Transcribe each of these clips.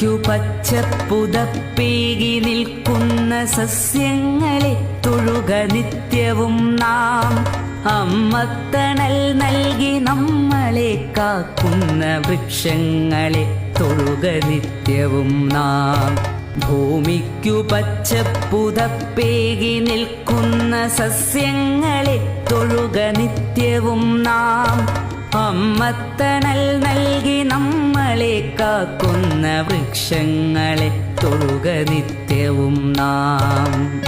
പച്ചപ്പുതപ്പേകി നിൽക്കുന്ന സസ്യങ്ങളെ തൊഴുക നിത്യവും നാം. അമ്മത്തണൽ നൽകി നമ്മളെ കാക്കുന്ന വൃക്ഷങ്ങളെ തൊഴുക നിത്യവും നാം. ഭൂമിക്കു പച്ചപ്പുതപ്പേകി നിൽക്കുന്ന സസ്യങ്ങളെ തൊഴുക നിത്യവും നാം. അമ്മത്തണൽ നൽകി നമ്മളെ കാക്കുന്ന വൃക്ഷങ്ങളെ തൊഴുക നിത്യവും നാം.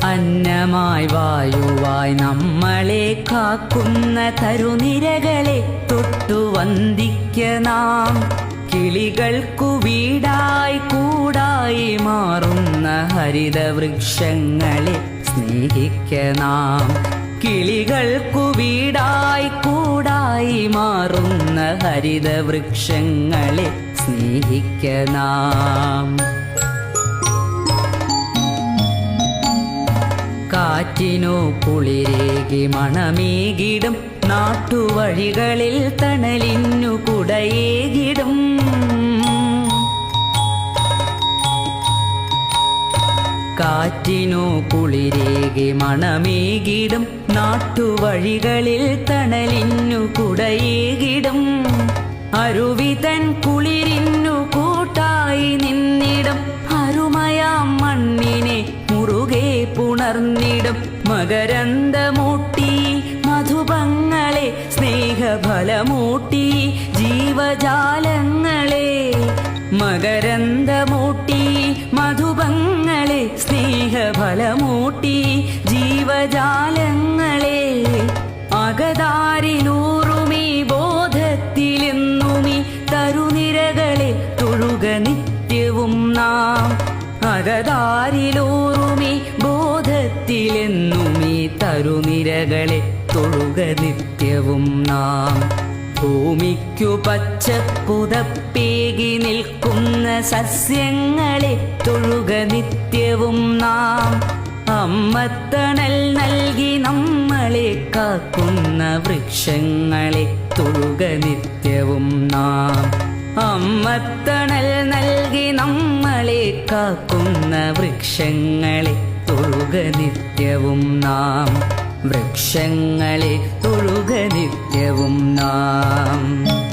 അന്നമായി വായുവായി നമ്മളെ കാക്കുന്ന തരുനിരകളെ തൊട്ടു വന്ദിക്ക നാം. കിളികൾക്കു വീടായി കൂടായി മാറുന്ന ഹരിതവൃക്ഷങ്ങളെ സ്നേഹിക്ക നാം. കിളികൾക്കു വീടായി കൂടായി മാറുന്ന ഹരിതവൃക്ഷങ്ങളെ സ്നേഹിക്ക നാം. കാറ്റിനു കുളിരേകി മണമേകിടും നാട്ടുവഴികളിൽ തണലിന്നു കുടയേകിടും. കാറ്റിനു കുളിരേകി മണമേകിടും നാട്ടുവഴികളിൽ തണലിന്നു കുടയേകിടും. അരുവിതൻ കുളിരിന്നു കൂട്ടായി നിന്നിടും. അരുമയാം മണ്ണിനെ മുറുകെ പുണർന്നിടും. മകരന്ദമൂട്ടി മധുപങ്ങളെ സ്നേഹഫലമൂട്ടി ജീവജാലങ്ങളെ. മകരന്ദമൂട്ടി മധുപങ്ങളെ സ്നേഹഫലമൂട്ടി ജീവജാലങ്ങളെ. അകതാരിലൂറുമീ ബോധത്തിലെന്നുമീ തരുനിരകളെ തൊഴുക നിത്യവും നാം. അകതാരിലൂറുമീ ബോധത്തിലെന്നുമീ തരുനിരകളെ തൊഴുക നിത്യവും നാം. ഭൂമിക്കു പച്ചപ്പുതപ്പേകി നിൽക്കുന്ന സസ്യങ്ങളെ തൊഴുക നിത്യവും നാം. അമ്മത്തണൽ നൽകി നമ്മളെ കാക്കുന്ന വൃക്ഷങ്ങളെ തൊഴുക നിത്യവും നാം. അമ്മത്തണൽ നൽകി നമ്മളെ കാക്കുന്ന വൃക്ഷങ്ങളെ തൊഴുക നിത്യവും നാം. വൃക്ഷങ്ങളെ തൊഴുക നിത്യവും നാം.